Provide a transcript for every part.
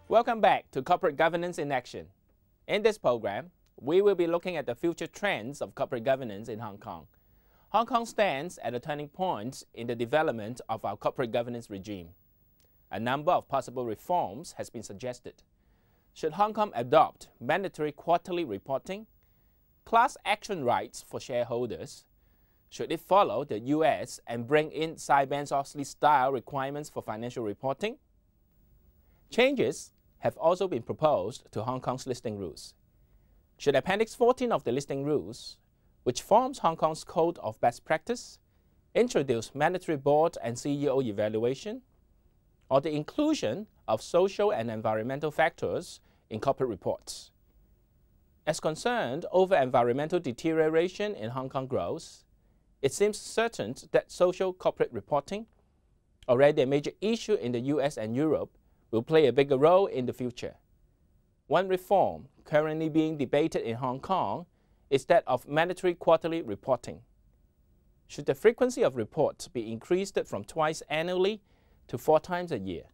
Welcome back to Corporate Governance in Action. In this program, we will be looking at the future trends of corporate governance in Hong Kong. Hong Kong stands at a turning point in the development of our corporate governance regime. A number of possible reforms has been suggested. Should Hong Kong adopt mandatory quarterly reporting, class action rights for shareholders? Should it follow the US and bring in Sarbanes-Oxley-style requirements for financial reporting? Changes have also been proposed to Hong Kong's listing rules. Should Appendix 14 of the listing rules, which forms Hong Kong's Code of Best Practice, introduce mandatory board and CEO evaluation, or the inclusion of social and environmental factors in corporate reports? As concerned over environmental deterioration in Hong Kong grows, it seems certain that social corporate reporting, already a major issue in the US and Europe, will play a bigger role in the future. One reform currently being debated in Hong Kong is that of mandatory quarterly reporting. Should the frequency of reports be increased from twice annually to 4 times a year?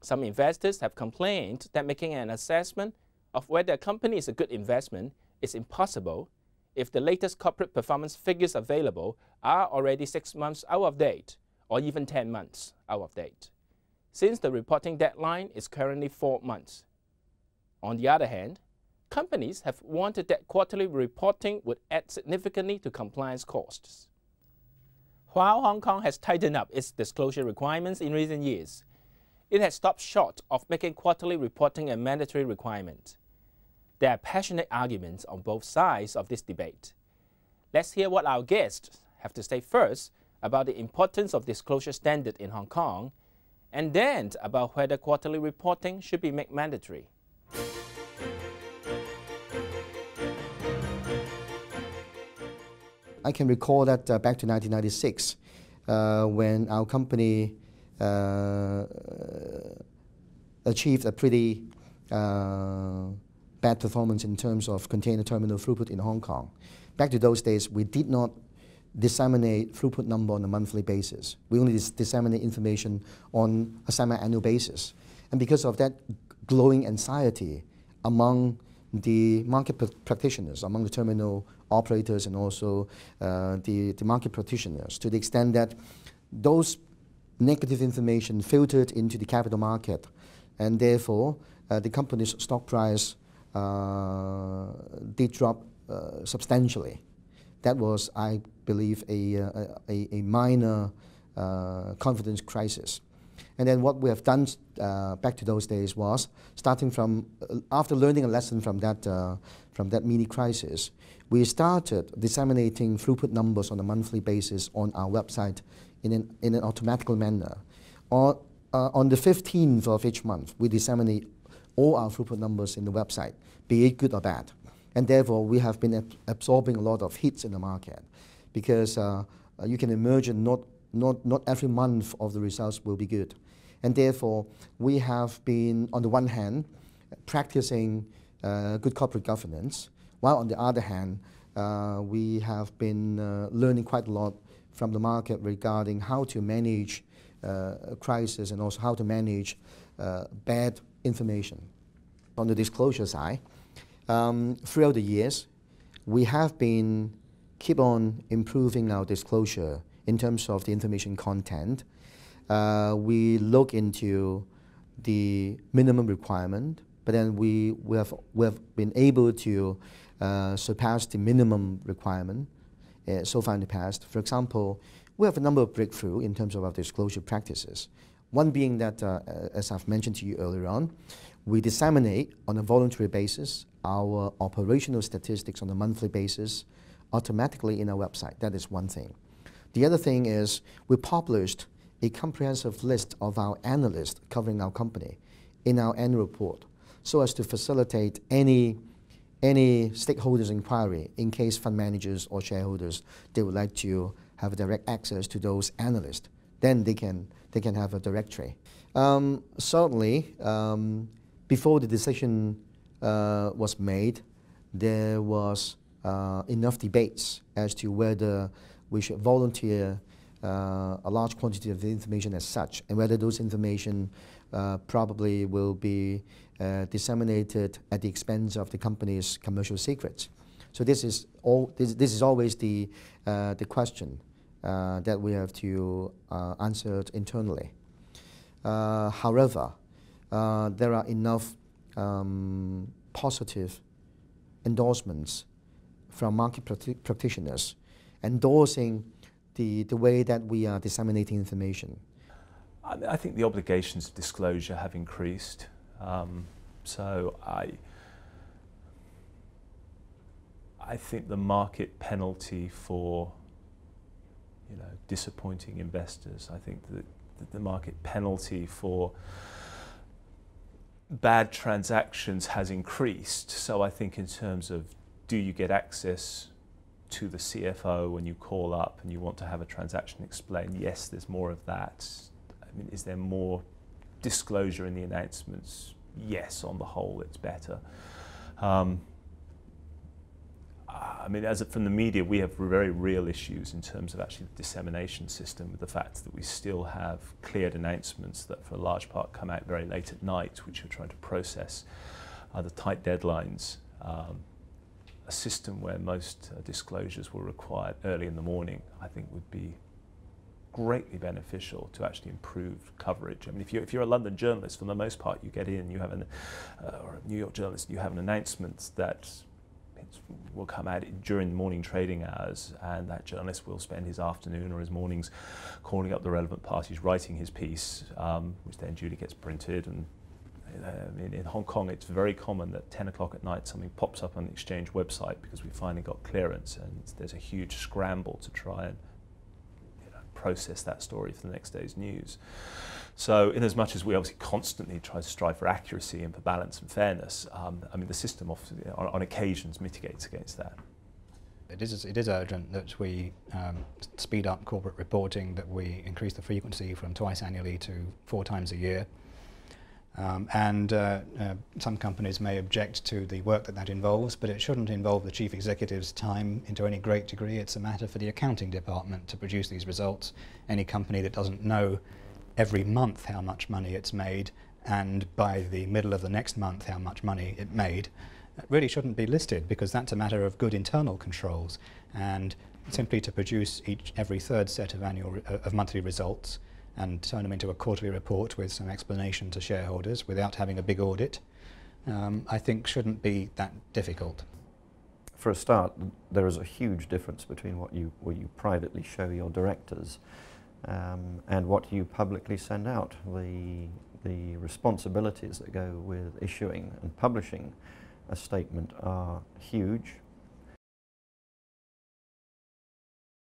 Some investors have complained that making an assessment of whether a company is a good investment is impossible if the latest corporate performance figures available are already 6 months out of date or even 10 months out of date, since the reporting deadline is currently 4 months. On the other hand, companies have wanted that quarterly reporting would add significantly to compliance costs. While Hong Kong has tightened up its disclosure requirements in recent years, it has stopped short of making quarterly reporting a mandatory requirement. There are passionate arguments on both sides of this debate. Let's hear what our guests have to say first about the importance of disclosure standard in Hong Kong, and then about whether quarterly reporting should be made mandatory. I can recall that back to 1996, when our company achieved a pretty bad performance in terms of container terminal throughput in Hong Kong. Back to those days, we did not disseminate throughput number on a monthly basis. We only disseminate information on a semi-annual basis. And because of that growing anxiety among the market practitioners, among the terminal operators and also the market practitioners, to the extent that those negative information filtered into the capital market, and therefore the company's stock price did drop substantially. That was, I believe, a minor confidence crisis. And then what we have done back to those days was, starting from, after learning a lesson from that mini crisis, we started disseminating throughput numbers on a monthly basis on our website in an automatical manner. On the 15th of each month, we disseminate all our throughput numbers in the website, be it good or bad. And therefore, we have been absorbing a lot of hits in the market, because you can imagine not every month of the results will be good. And therefore, we have been, on the one hand, practicing good corporate governance, while on the other hand, we have been learning quite a lot from the market regarding how to manage a crisis and also how to manage bad information. On the disclosure side, throughout the years, we have been keep on improving our disclosure in terms of the information content. We look into the minimum requirement, but then we have been able to surpass the minimum requirement so far in the past. For example, we have a number of breakthroughs in terms of our disclosure practices. One being that, as I've mentioned to you earlier on, we disseminate on a voluntary basis our operational statistics on a monthly basis automatically in our website. That is one thing. The other thing is we published a comprehensive list of our analysts covering our company in our annual report. so as to facilitate any stakeholders inquiry in case fund managers or shareholders, they would like to have direct access to those analysts. Then they can have a directory. Certainly, before the decision was made, there was enough debates as to whether we should volunteer a large quantity of the information as such, and whether those information probably will be disseminated at the expense of the company's commercial secrets. So this is always the question that we have to answer internally. However, there are enough positive endorsements from market practitioners endorsing the way that we are disseminating information. I think the obligations of disclosure have increased. So I think the market penalty for disappointing investors, I think that the market penalty for bad transactions has increased. So I think in terms of, do you get access to the CFO when you call up and you want to have a transaction explained? Yes, there's more of that. I mean, is there more disclosure in the announcements? Yes, on the whole, it's better. I mean, from the media, we have very real issues in terms of actually the dissemination system, with the fact that we still have cleared announcements that for a large part come out very late at night, which we're trying to process, the tight deadlines. A system where most disclosures were required early in the morning, I think would be greatly beneficial to actually improve coverage. I mean, if you're a London journalist, for the most part, you get in, you have or a New York journalist, you have an announcement that will come out during the morning trading hours, and that journalist will spend his afternoon or his mornings calling up the relevant parties, writing his piece, which then duly gets printed. And in Hong Kong, it's very common that 10 o'clock at night something pops up on the exchange website because we finally got clearance, and there's a huge scramble to try and process that story for the next day's news. So in as much as we obviously constantly try to strive for accuracy and for balance and fairness, I mean, the system often, on occasions, mitigates against that. It is urgent that we speed up corporate reporting, that we increase the frequency from twice annually to 4 times a year. Some companies may object to the work that involves, but it shouldn't involve the chief executive's time into any great degree. It's a matter for the accounting department to produce these results. Any company that doesn't know every month how much money it's made, and by the middle of the next month how much money it made, really shouldn't be listed, because that's a matter of good internal controls. And simply to produce every third set of monthly results and turn them into a quarterly report with some explanation to shareholders without having a big audit, I think shouldn't be that difficult. For a start, there is a huge difference between what you privately show your directors and what you publicly send out. The responsibilities that go with issuing and publishing a statement are huge,